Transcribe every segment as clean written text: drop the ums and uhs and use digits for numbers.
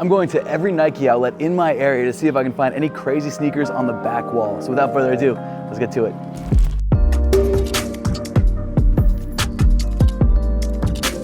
I'm going to every Nike outlet in my area to see if I can find any crazy sneakers on the back wall. So without further ado, let's get to it.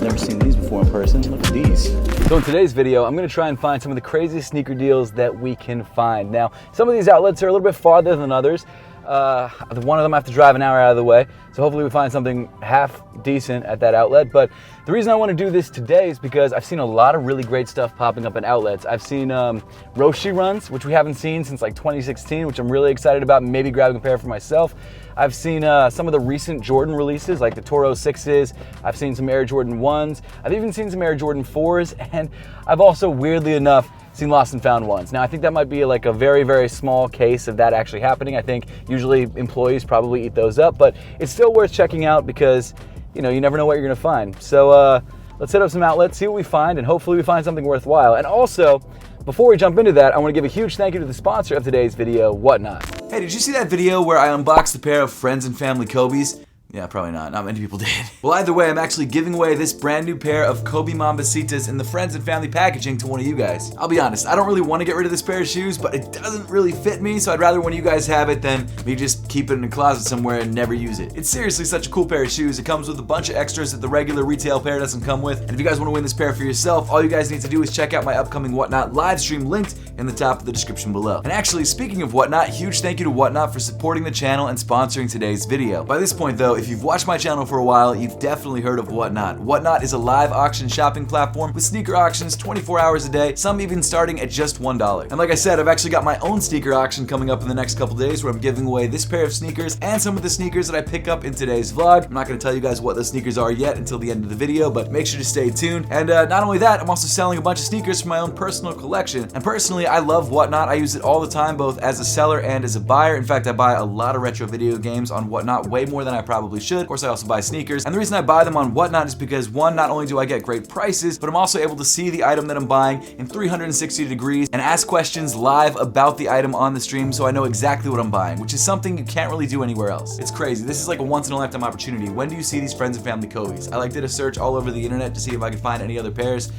Never seen these before in person. Look at these. So in today's video, I'm gonna try and find some of the craziest sneaker deals that we can find. Now, some of these outlets are a little bit farther than others. One of them I have to drive an hour out of the way, so hopefully we find something half decent at that outlet. But the reason I want to do this today is because I've seen a lot of really great stuff popping up in outlets. I've seen Roshi runs, which we haven't seen since like 2016, which I'm really excited about, maybe grabbing a pair for myself. I've seen some of the recent Jordan releases, like the Toro 6s. I've seen some Air Jordan 1s. I've even seen some Air Jordan 4s, and I've also, weirdly enough, seen lost and found ones. Now I think that might be like a very, very small case of that actually happening. I think usually employees probably eat those up, but it's still worth checking out because, you know, you never know what you're gonna find. So let's hit up some outlets, see what we find, and hopefully we find something worthwhile. And also, before we jump into that, I wanna give a huge thank you to the sponsor of today's video, Whatnot. Hey, did you see that video where I unboxed a pair of Friends and Family Kobe's? Yeah, probably not. Not many people did. Well, either way, I'm actually giving away this brand new pair of Kobe Mambacitas in the Friends and Family packaging to one of you guys. I'll be honest, I don't really want to get rid of this pair of shoes, but it doesn't really fit me, so I'd rather one of you guys have it than me just keep it in a closet somewhere and never use it. It's seriously such a cool pair of shoes. It comes with a bunch of extras that the regular retail pair doesn't come with. And if you guys want to win this pair for yourself, all you guys need to do is check out my upcoming Whatnot live stream linked in the top of the description below. And actually, speaking of Whatnot, huge thank you to Whatnot for supporting the channel and sponsoring today's video. By this point though, if you've watched my channel for a while, you've definitely heard of Whatnot. Whatnot is a live auction shopping platform with sneaker auctions 24 hours a day, some even starting at just $1. And like I said, I've actually got my own sneaker auction coming up in the next couple days where I'm giving away this pair of sneakers and some of the sneakers that I pick up in today's vlog. I'm not going to tell you guys what those sneakers are yet until the end of the video, but make sure to stay tuned. And not only that, I'm also selling a bunch of sneakers from my own personal collection. And personally, I love Whatnot. I use it all the time, both as a seller and as a buyer. In fact, I buy a lot of retro video games on Whatnot, way more than I probably should. Of course, I also buy sneakers, and the reason I buy them on Whatnot is because, one, not only do I get great prices, but I'm also able to see the item that I'm buying in 360 degrees and ask questions live about the item on the stream, so I know exactly what I'm buying, which is something you can't really do anywhere else. It's crazy. This is like a once-in-a-lifetime opportunity. When do you see these Friends and Family Kobe's? I did a search all over the internet to see if I could find any other pairs.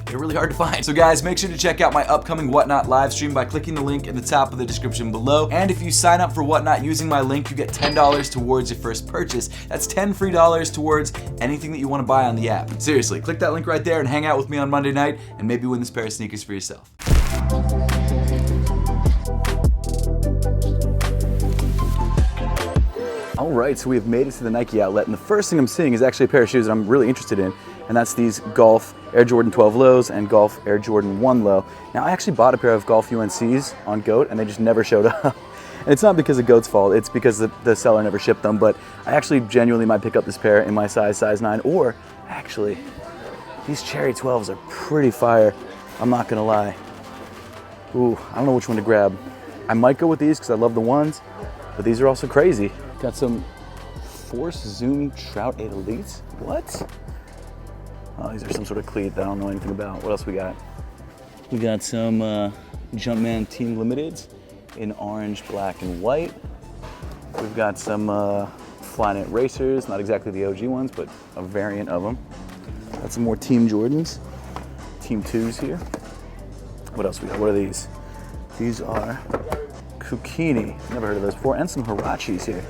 They're really hard to find. So guys, make sure to check out my upcoming Whatnot live stream by clicking the link in the top of the description below. And if you sign up for Whatnot using my link, you get $10 towards your first purchase. That's $10 free towards anything that you want to buy on the app. Seriously, click that link right there and hang out with me on Monday night and maybe win this pair of sneakers for yourself. All right, so we have made it to the Nike outlet, and the first thing I'm seeing is actually a pair of shoes that I'm really interested in, and that's these Golf Air Jordan 12 lows and Golf Air Jordan 1 low. Now, I actually bought a pair of Golf UNCs on GOAT, and they just never showed up. And it's not because of GOAT's fault, it's because the seller never shipped them, but I actually genuinely might pick up this pair in my size 9, or actually, these Cherry 12s are pretty fire, I'm not gonna lie. Ooh, I don't know which one to grab. I might go with these because I love the ones, but these are also crazy. Got some Force Zoom Trout 8 Elites. What? Oh, these are some sort of cleat that I don't know anything about. What else we got? We got some Jumpman Team Limiteds in orange, black, and white. We've got some Flyknit Racers, not exactly the OG ones, but a variant of them. Got some more Team Jordans, Team 2s here. What else we got? What are these? These are Kukini. Never heard of those before. And some Hirachis here.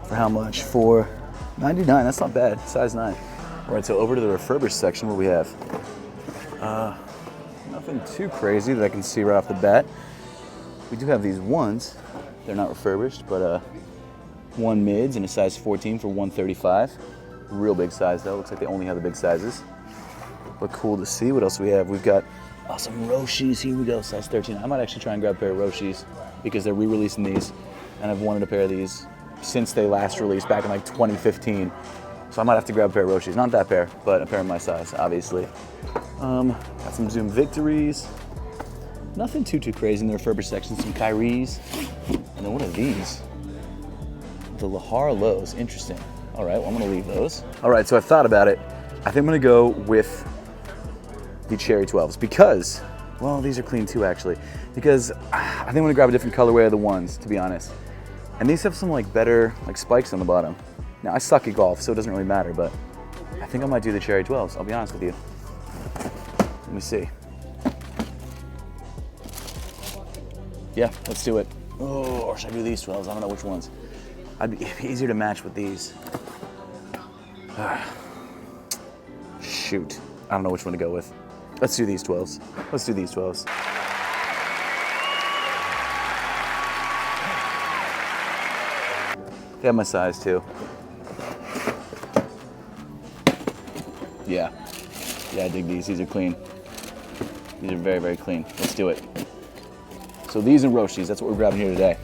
For how much? For $99. That's not bad. Size 9. All right, so over to the refurbished section, what we have? Nothing too crazy that I can see right off the bat. We do have these ones. They're not refurbished, but one mids in a size 14 for $135. Real big size though. Looks like they only have the big sizes. But cool to see. What else do we have? We've got some Roshis. Here we go, size 13. I might actually try and grab a pair of Roshis because they're re-releasing these, and I've wanted a pair of these since they last released back in like 2015. So I might have to grab a pair of Roshis. Not that pair, but a pair of my size, obviously. Got some Zoom Victories. Nothing too crazy in the refurbished section. Some Kyries. And then what are these? The Lahar Lows. Interesting. All right, well, I'm gonna leave those. All right, so I thought about it. I think I'm gonna go with the Cherry 12s because, well, these are clean too, actually. Because I think I'm gonna grab a different colorway of the ones, to be honest. And these have some like better like spikes on the bottom. Now I suck at golf, so it doesn't really matter, but I think I might do the Cherry 12s, I'll be honest with you. Let me see. Yeah, let's do it. Oh, or should I do these 12s? I don't know which ones. It'd be easier to match with these. Shoot, I don't know which one to go with. Let's do these 12s. Let's do these 12s. They have my size too. Yeah, I dig these. These are clean. These are very, very clean. Let's do it. So these and Roshis, that's what we're grabbing here today.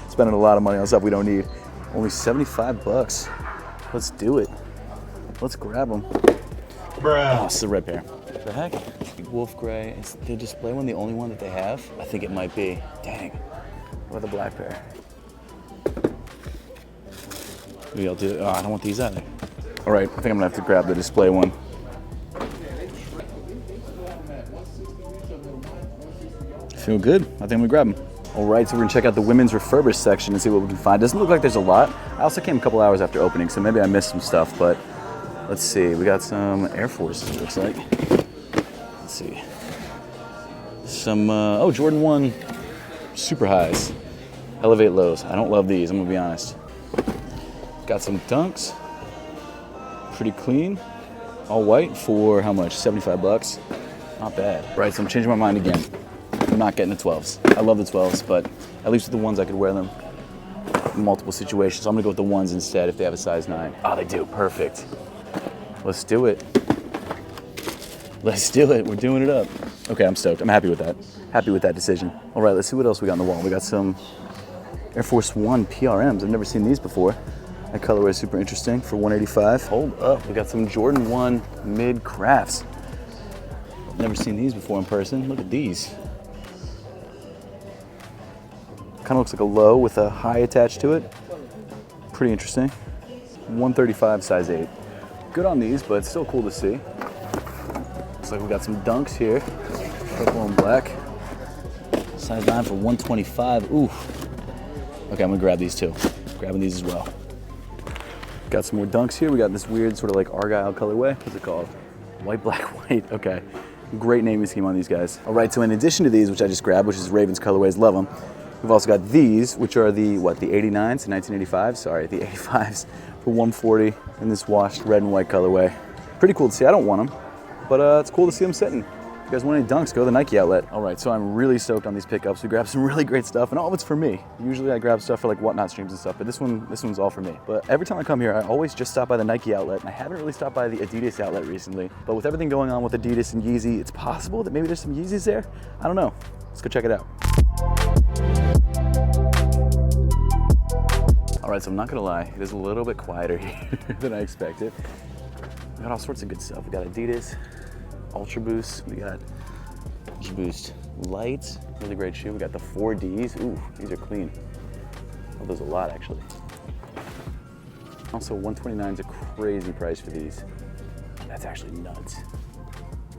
Spending a lot of money on stuff we don't need. Only 75 bucks. Let's do it. Let's grab them. Bruh. Oh, it's the red pair. What the heck? Wolf gray. Is the display one the only one that they have? I think it might be. Dang. What about the black pair? Maybe I'll do it. Oh, I don't want these either. All right, I think I'm gonna have to grab the display one. Feel good. I think I'm gonna grab them. All right, so we're gonna check out the women's refurbished section and see what we can find. Doesn't look like there's a lot. I also came a couple hours after opening, so maybe I missed some stuff, but let's see. We got some Air Forces, it looks like. Let's see. Some, oh, Jordan 1 super highs. Elevate lows. I don't love these, I'm gonna be honest. Got some Dunks. Pretty clean. All white for how much? 75 bucks. Not bad. Right, so I'm changing my mind again. I'm not getting the 12s. I love the 12s, but at least with the ones I could wear them in multiple situations. So I'm gonna go with the ones instead if they have a size 9. Oh, they do, perfect. Let's do it. Let's do it, we're doing it up. Okay, I'm stoked, I'm happy with that. Happy with that decision. All right, let's see what else we got on the wall. We got some Air Force 1 PRMs. I've never seen these before. That colorway is super interesting for $185. Hold up, we got some Jordan 1 mid crafts. Never seen these before in person. Look at these. Kind of looks like a low with a high attached to it. Pretty interesting. 135 size 8. Good on these, but still cool to see. Looks like we got some Dunks here. Purple and black. Size 9 for 125. Ooh. Okay, I'm gonna grab these too. Grabbing these as well. Got some more Dunks here. We got this weird sort of like Argyle colorway. What's it called? White, black, white. Okay. Great naming scheme on these guys. All right, so in addition to these, which I just grabbed, which is Ravens colorways, love them. We've also got these, which are the, what, the 89s, 1985? Sorry, the 85s for 140 in this washed red and white colorway. Pretty cool to see. I don't want them, but it's cool to see them sitting. If you guys want any Dunks, go to the Nike outlet. All right, so I'm really stoked on these pickups. We grabbed some really great stuff, and all of it's for me. Usually I grab stuff for like Whatnot streams and stuff, but this one's all for me. But every time I come here, I always just stop by the Nike outlet, and I haven't really stopped by the Adidas outlet recently. But with everything going on with Adidas and Yeezy, it's possible that maybe there's some Yeezys there. I don't know. Let's go check it out. All right, so I'm not gonna lie, it is a little bit quieter here than I expected. We got all sorts of good stuff. We got Adidas, Ultra Boost, we got Ultra Boost Lights, really great shoe. We got the 4Ds, ooh, these are clean. Oh, there's a lot actually. Also, 129 is a crazy price for these. That's actually nuts.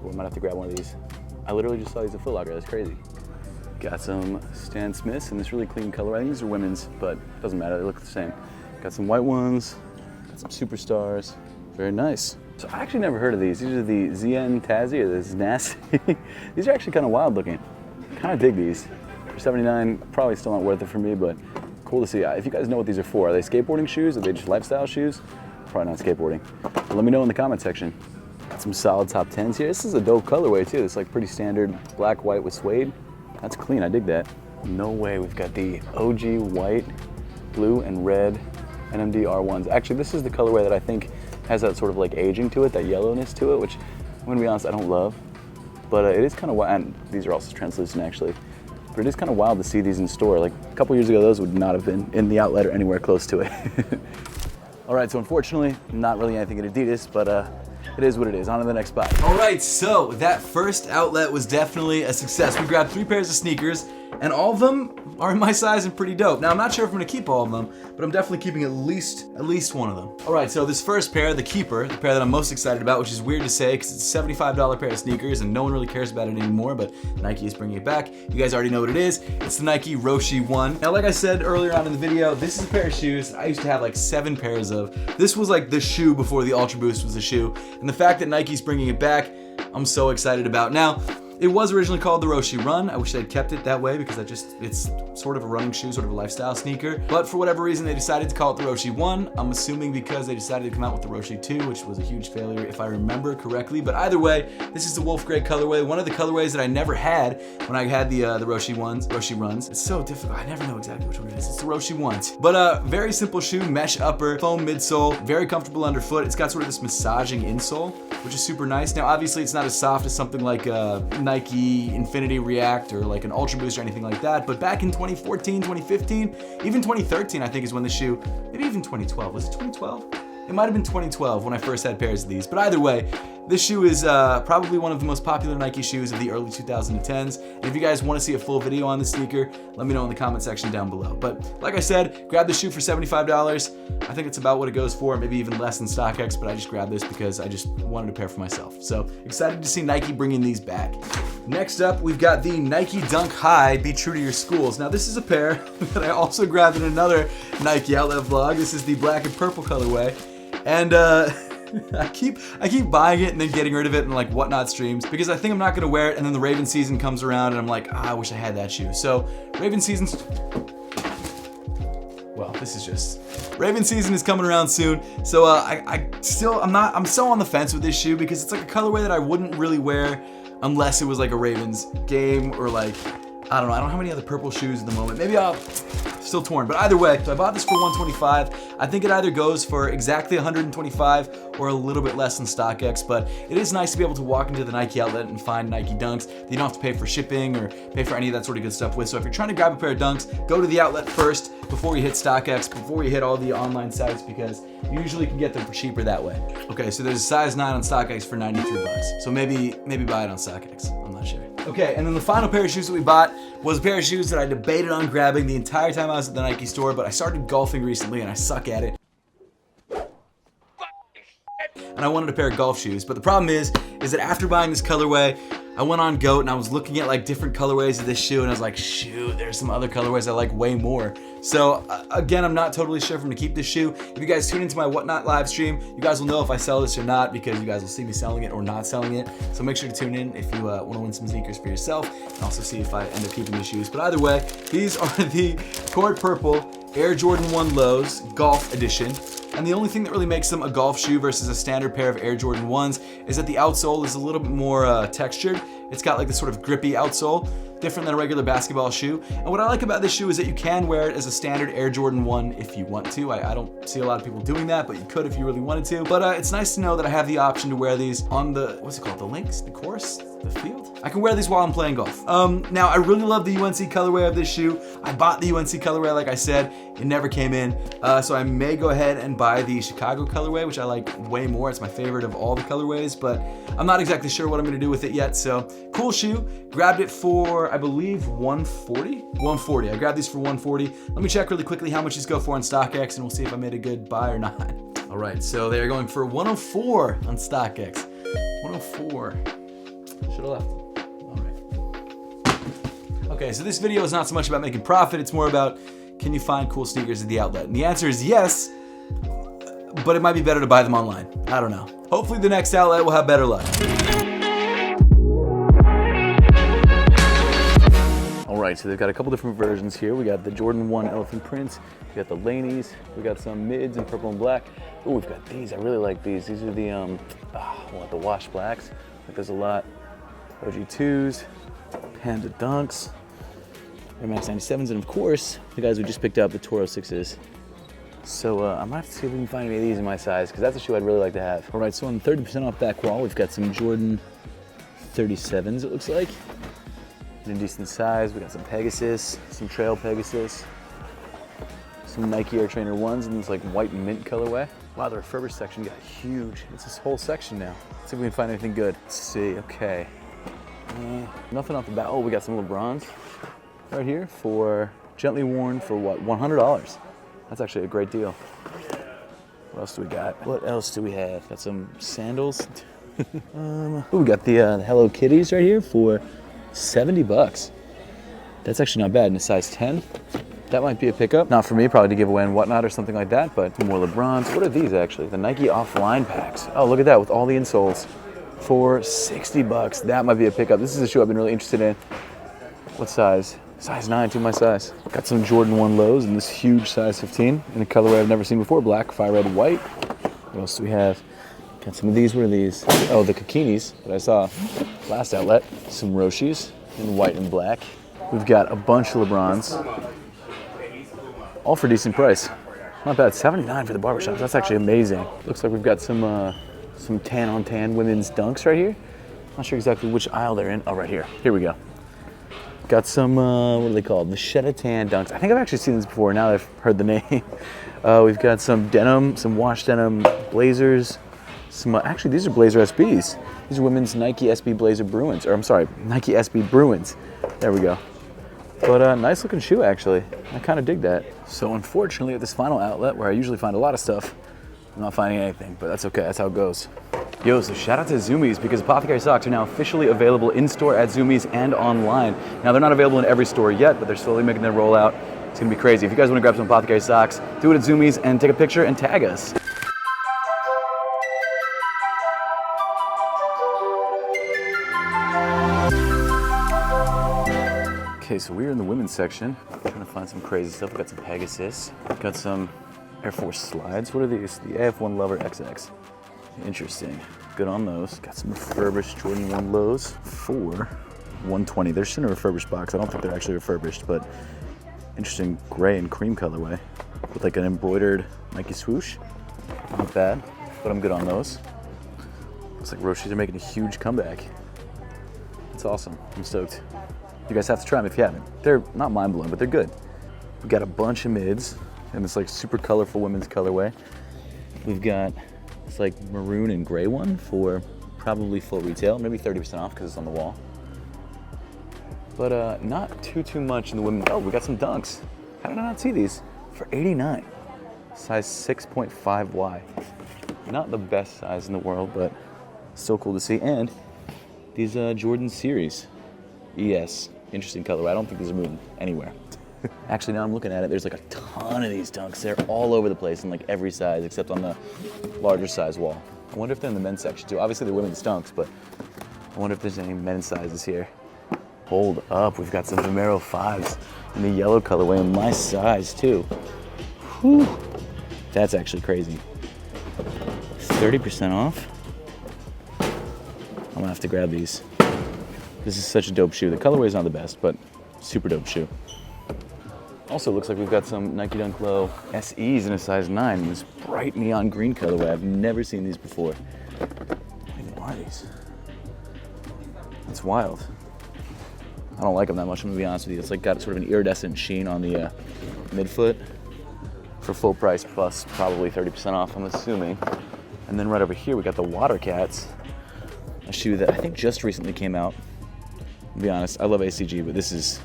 Well, I might have to grab one of these. I literally just saw these at Foot Locker, that's crazy. Got some Stan Smiths in this really clean color. I think these are women's, but it doesn't matter, they look the same. Got some white ones, got some Superstars, very nice. So I actually never heard of these. These are the ZN Tazzy or the Znasty. These are actually kind of wild looking. Kind of dig these. For $79, probably still not worth it for me, but cool to see. If you guys know what these are for, are they skateboarding shoes? Are they just lifestyle shoes? Probably not skateboarding. But let me know in the comment section. Got some solid top 10s here. This is a dope colorway too. It's like pretty standard black, white with suede. That's clean, I dig that. No way, we've got the OG white, blue, and red NMD R1s. Actually, this is the colorway that I think has that sort of like aging to it, that yellowness to it, which I'm gonna be honest, I don't love. But it is kind of wild, and these are also translucent actually. But it is kind of wild to see these in store. Like a couple years ago, those would not have been in the outlet or anywhere close to it. All right, so unfortunately, not really anything at Adidas, but it is what it is. On to the next spot. All right, so that first outlet was definitely a success. We grabbed 3 pairs of sneakers, and all of them are in my size and pretty dope. Now, I'm not sure if I'm gonna keep all of them, but I'm definitely keeping at least one of them. All right, so this first pair, the keeper, the pair that I'm most excited about, which is weird to say because it's a $75 pair of sneakers and no one really cares about it anymore, but Nike is bringing it back. You guys already know what it is. It's the Nike Roshi 1. Now, like I said earlier on in the video, this is a pair of shoes I used to have like 7 pairs of. This was like the shoe before the Ultra Boost was a shoe, and the fact that Nike's bringing it back, I'm so excited about. Now, It was originally called the Roshi Run. I wish they'd kept it that way because it's sort of a running shoe, sort of a lifestyle sneaker. But for whatever reason, they decided to call it the Roshi 1. I'm assuming because they decided to come out with the Roshi 2, which was a huge failure if I remember correctly. But either way, this is the wolf gray colorway. One of the colorways that I never had when I had the Roshi Runs. It's so difficult. I never know exactly which one it is. It's the Roshi Ones. But very simple shoe, mesh upper, foam midsole, very comfortable underfoot. It's got sort of this massaging insole, which is super nice. Now, obviously, it's not as soft as something like Nike Infinity React or like an Ultra Boost or anything like that. But back in 2014, 2015, even 2013, I think is when the shoe, maybe even 2012. Was it 2012? It might have been 2012 when I first had pairs of these. But either way, this shoe is probably one of the most popular Nike shoes of the early 2010s. And if you guys want to see a full video on this sneaker, let me know in the comment section down below. But like I said, grab the shoe for $75. I think it's about what it goes for, maybe even less than StockX, but I just grabbed this because I just wanted a pair for myself. So excited to see Nike bringing these back. Next up, we've got the Nike Dunk High Be True to Your Schools. Now this is a pair that I also grabbed in another Nike outlet vlog. This is the black and purple colorway. And I keep buying it and then getting rid of it in like whatnot streams because I think I'm not gonna wear it, and then the Raven season comes around and I'm like, I wish I had that shoe. So Raven season is coming around soon. So I'm so on the fence with this shoe because it's like a colorway that I wouldn't really wear unless it was like a Ravens game or like, I don't know. I don't have any other purple shoes at the moment. Maybe I'll, still torn. But either way, so I bought this for $125. I think it either goes for exactly $125 or a little bit less than StockX. But it is nice to be able to walk into the Nike outlet and find Nike Dunks that you don't have to pay for shipping or pay for any of that sort of good stuff with. So if you're trying to grab a pair of Dunks, go to the outlet first before you hit StockX, before you hit all the online sites, because you usually can get them for cheaper that way. Okay, so there's a size 9 on StockX for $93. So maybe buy it on StockX. I'm not sure. Okay, and then the final pair of shoes that we bought was a pair of shoes that I debated on grabbing the entire time I was at the Nike store, but I started golfing recently and I suck at it. And I wanted a pair of golf shoes, but the problem is that after buying this colorway, I went on GOAT and I was looking at like different colorways of this shoe and I was like, shoot, there's some other colorways I like way more. So again, I'm not totally sure if I'm gonna keep this shoe. If you guys tune into my Whatnot live stream, you guys will know if I sell this or not because you guys will see me selling it or not selling it. So make sure to tune in if you wanna win some sneakers for yourself and also see if I end up keeping the shoes. But either way, these are the Cord Purple Air Jordan 1 Lows Golf Edition. And the only thing that really makes them a golf shoe versus a standard pair of Air Jordan 1s is that the outsole is a little bit more textured. It's got like this sort of grippy outsole, different than a regular basketball shoe. And what I like about this shoe is that you can wear it as a standard Air Jordan 1 if you want to. I don't see a lot of people doing that, but you could if you really wanted to. But it's nice to know that I have the option to wear these on the, what's it called, the links, the course, the field? I can wear these while I'm playing golf. Now, I really love the UNC colorway of this shoe. I bought the UNC colorway, like I said. It never came in. So I may go ahead and buy the Chicago colorway, which I like way more. It's my favorite of all the colorways, but I'm not exactly sure what I'm gonna do with it yet. So cool shoe. Grabbed it for, I believe, $140. I grabbed these for $140. Let me check really quickly how much these go for on StockX, and we'll see if I made a good buy or not. All right, so they're going for $104 on StockX. $104. Should have left. All right. Okay, so this video is not so much about making profit. It's more about, can you find cool sneakers at the outlet? And the answer is yes, but it might be better to buy them online. I don't know. Hopefully the next outlet will have better luck. All right, so they've got a couple different versions here. We got the Jordan 1 elephant prints. We got the Laneys. We got some mids in purple and black. Oh, we've got these. I really like these. These are the the wash blacks. I think there's a lot. OG2s, Panda Dunks, Air Max 97s, and of course, the guys we just picked up, the Toro 6s. So I might have to see if we can find any of these in my size, because that's a shoe I'd really like to have. All right, so on the 30% off back wall, we've got some Jordan 37s, it looks like. In a decent size. We got some Pegasus, some Trail Pegasus, some Nike Air Trainer 1s in this like white mint colorway. Wow, the refurbished section got huge. It's this whole section now. Let's see if we can find anything good. Let's see, okay. Nothing off the bat. Oh, we got some LeBrons right here for gently worn for what, $100. That's actually a great deal. What else do we got? What else do we have? Got some sandals. Ooh, we got the Hello Kitties right here for $70. That's actually not bad in a size 10. That might be a pickup. Not for me, probably to give away and whatnot or something like that, but more LeBrons. What are these actually? The Nike Offline packs. Oh, look at that with all the insoles. for 60 bucks. That might be a pickup. This is a shoe I've been really interested in. What size? Size 9, to my size. Got some Jordan 1 lows in this huge size 15 in a colorway I've never seen before, black, fire red, white. What else do we have? Got some of these. What are these? Oh, the Kakinis that I saw last outlet. Some Roshis in white and black. We've got a bunch of LeBrons, all for decent price. Not bad. 79 for the barbershop. That's actually amazing. Looks like we've got some tan on tan women's dunks right here. Not sure exactly which aisle they're in. Oh, right here. Here we go. Got some, what are they called? Machetta tan dunks. I think I've actually seen this before now that I've heard the name. We've got some denim, some wash denim blazers. Some, actually, these are Blazer SBs. These are women's Nike SB Blazer Bruins. Or I'm sorry, Nike SB Bruins. There we go. But nice looking shoe, actually. I kind of dig that. So unfortunately, at this final outlet, where I usually find a lot of stuff, I'm not finding anything, but that's okay. That's how it goes. Yo, so shout out to Zumiez, because Apothecary socks are now officially available in-store at Zumiez and online. Now, they're not available in every store yet, but they're slowly making their rollout. It's gonna be crazy. If you guys wanna grab some Apothecary socks, do it at Zumiez and take a picture and tag us. Okay, so we're in the women's section. Trying to find some crazy stuff. We've got some Pegasus. Got some Air Force slides. What are these? The AF1 Lover XX. Interesting. Good on those. Got some refurbished Jordan 1 lows for $120. They're just in a refurbished box. I don't think they're actually refurbished, but interesting gray and cream colorway with like an embroidered Nike swoosh. Not bad, but I'm good on those. Looks like Roshis are making a huge comeback. That's awesome. I'm stoked. You guys have to try them if you haven't. They're not mind-blowing, but they're good. We've got a bunch of mids in this like super colorful women's colorway. We've got this like maroon and gray one for probably full retail, maybe 30% off because it's on the wall. But not too much in the women. Oh, we got some dunks. How did I not see these? For 89. Size 6.5Y. Not the best size in the world, but still cool to see. And these Jordan series. ES. Interesting colorway. I don't think these are moving anywhere. Actually, now I'm looking at it, there's like a ton of these dunks. They're all over the place in like every size except on the larger size wall. I wonder if they're in the men's section too. Obviously they're women's dunks, but I wonder if there's any men's sizes here. Hold up, we've got some Vomero 5s in the yellow colorway in my size too. Whew. That's actually crazy. 30% off. I'm gonna have to grab these. This is such a dope shoe. The colorway is not the best, but super dope shoe. Also looks like we've got some Nike Dunk Low SEs in a size 9 in this bright neon green colorway. I've never seen these before. What even are these? That's wild. I don't like them that much, I'm gonna be honest with you. It's like got sort of an iridescent sheen on the midfoot for full price plus probably 30% off, I'm assuming. And then right over here, we got the Water Cats, a shoe that I think just recently came out. To be honest, I love ACG, but this is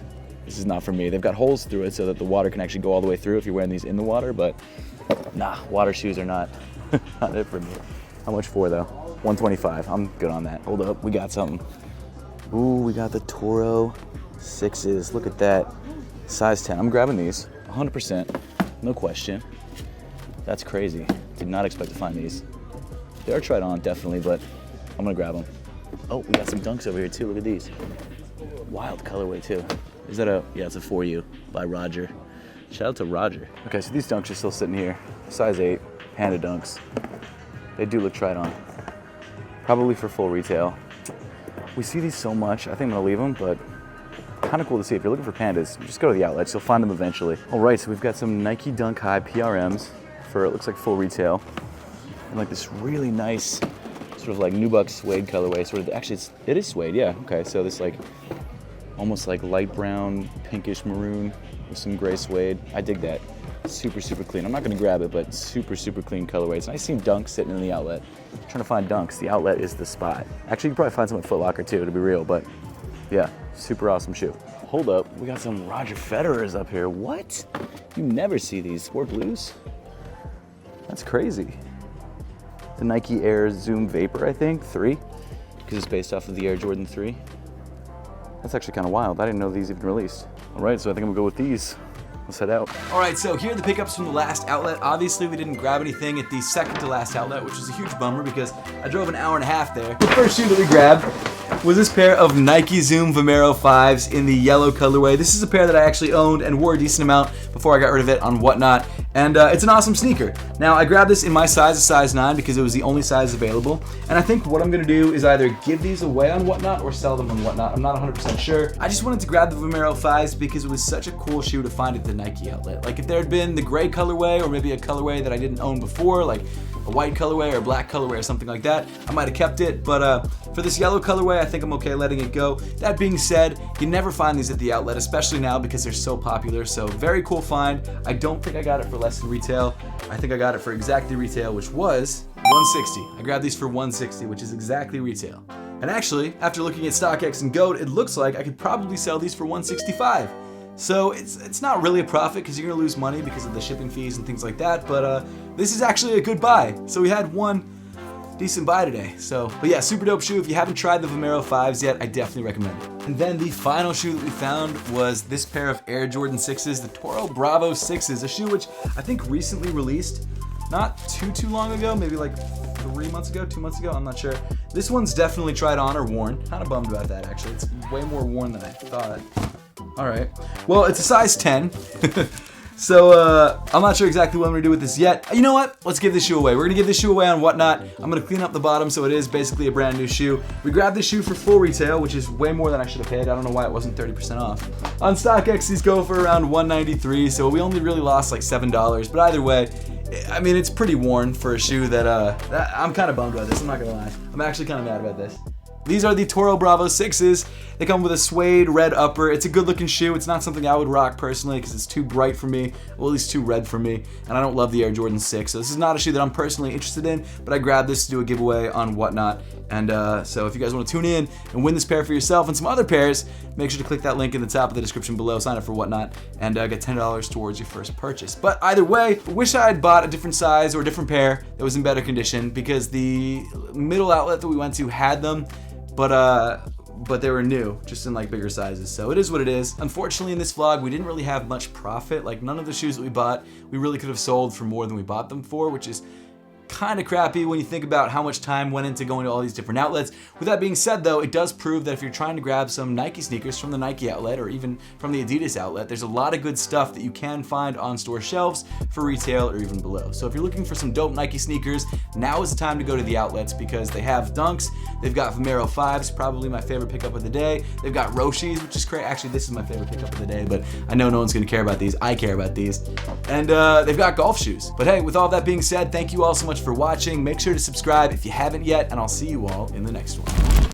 not for me. They've got holes through it so that the water can actually go all the way through if you're wearing these in the water, but nah, water shoes are not, not it for me. How much for though? $125, I'm good on that. Hold up, we got something. Ooh, we got the Toro 6s, look at that. Size 10, I'm grabbing these, 100%, no question. That's crazy, did not expect to find these. They are tried on, definitely, but I'm gonna grab them. Oh, we got some dunks over here too, look at these. Wild colorway too. Is that yeah, it's a For You by Roger. Shout out to Roger. Okay, so these dunks are still sitting here. Size 8, Panda dunks. They do look tried on. Probably for full retail. We see these so much, I think I'm gonna leave them, but kind of cool to see. If you're looking for Pandas, just go to the outlets, you'll find them eventually. All right, so we've got some Nike Dunk High PRMs for, it looks like full retail. And like this really nice, sort of like nubuck suede colorway, sort of, actually it is suede, yeah, okay. So this like, almost like light brown, pinkish maroon with some gray suede. I dig that. Super clean. I'm not gonna grab it, but super clean colorway. It's nice seeing dunks sitting in the outlet. I'm trying to find dunks, the outlet is the spot. Actually, you can probably find some at Foot Locker too, to be real, but yeah, super awesome shoe. Hold up, we got some Roger Federers up here. What? You never see these, sport blues? That's crazy. The Nike Air Zoom Vapor, I think, 3, because it's based off of the Air Jordan 3. That's actually kind of wild. I didn't know these even released. All right, so I think I'm gonna go with these. let's head out. All right, so here are the pickups from the last outlet. Obviously, we didn't grab anything at the second to last outlet, which was a huge bummer because I drove an hour and a half there. The first shoe that we grabbed was this pair of Nike Zoom Vomero 5s in the yellow colorway. This is a pair that I actually owned and wore a decent amount before I got rid of it on Whatnot, and it's an awesome sneaker. Now, I grabbed this in my size, a size 9, because it was the only size available, and I think what I'm gonna do is either give these away on Whatnot or sell them on Whatnot. I'm not 100% sure. I just wanted to grab the Vomero 5s because it was such a cool shoe to find at the Nike outlet. Like, if there had been the gray colorway or maybe a colorway that I didn't own before, like a white colorway or a black colorway or something like that, I might have kept it, but for this yellow colorway, I think I'm okay letting it go. That being said, you never find these at the outlet, especially now because they're so popular, so very cool find. I don't think I got it for less than retail. I think I got it for exactly retail, which was $160. I grabbed these for $160, which is exactly retail. And actually, after looking at StockX and GOAT, it looks like I could probably sell these for $165. So it's not really a profit because you're gonna lose money because of the shipping fees and things like that, but this is actually a good buy. So we had one decent buy today. But yeah, super dope shoe. If you haven't tried the Vomero 5s yet, I definitely recommend it. And then the final shoe that we found was this pair of Air Jordan 6s, the Toro Bravo 6s, a shoe which I think recently released, not too long ago, maybe like 3 months ago, 2 months ago, I'm not sure. This one's definitely tried on or worn. Kind of bummed about that actually. It's way more worn than I thought. All right, well, it's a size 10. So I'm not sure exactly what I'm gonna do with this yet. You know what? Let's give this shoe away. We're gonna give this shoe away on Whatnot. I'm gonna clean up the bottom so it is basically a brand new shoe. We grabbed this shoe for full retail, which is way more than I should have paid. I don't know why it wasn't 30% off. On StockX, these go for around $193, so we only really lost like $7. But either way, I mean, it's pretty worn for a shoe that I'm kind of bummed about this. I'm not gonna lie. I'm actually kind of mad about this. These are the Toro Bravo 6s. They come with a suede red upper. It's a good looking shoe. It's not something I would rock personally because it's too bright for me, well, at least too red for me, and I don't love the Air Jordan 6. So this is not a shoe that I'm personally interested in, but I grabbed this to do a giveaway on Whatnot. And so if you guys want to tune in and win this pair for yourself and some other pairs, make sure to click that link in the top of the description below, sign up for Whatnot, and get $10 towards your first purchase. But either way, I wish I had bought a different size or a different pair that was in better condition because the middle outlet that we went to had them, but they were new, just in like bigger sizes. So it is what it is. Unfortunately, in this vlog, we didn't really have much profit. Like, none of the shoes that we bought, we really could have sold for more than we bought them for, which is kind of crappy when you think about how much time went into going to all these different outlets. With that being said though, it does prove that if you're trying to grab some Nike sneakers from the Nike outlet or even from the Adidas outlet, there's a lot of good stuff that you can find on store shelves for retail or even below. So if you're looking for some dope Nike sneakers, now is the time to go to the outlets because they have Dunks, they've got Vomero 5s, probably my favorite pickup of the day. They've got Roshis, which is great. Actually, this is my favorite pickup of the day, but I know no one's gonna care about these. I care about these. And they've got golf shoes. But hey, with all that being said, thank you all so much for watching. Make sure to subscribe if you haven't yet, and I'll see you all in the next one.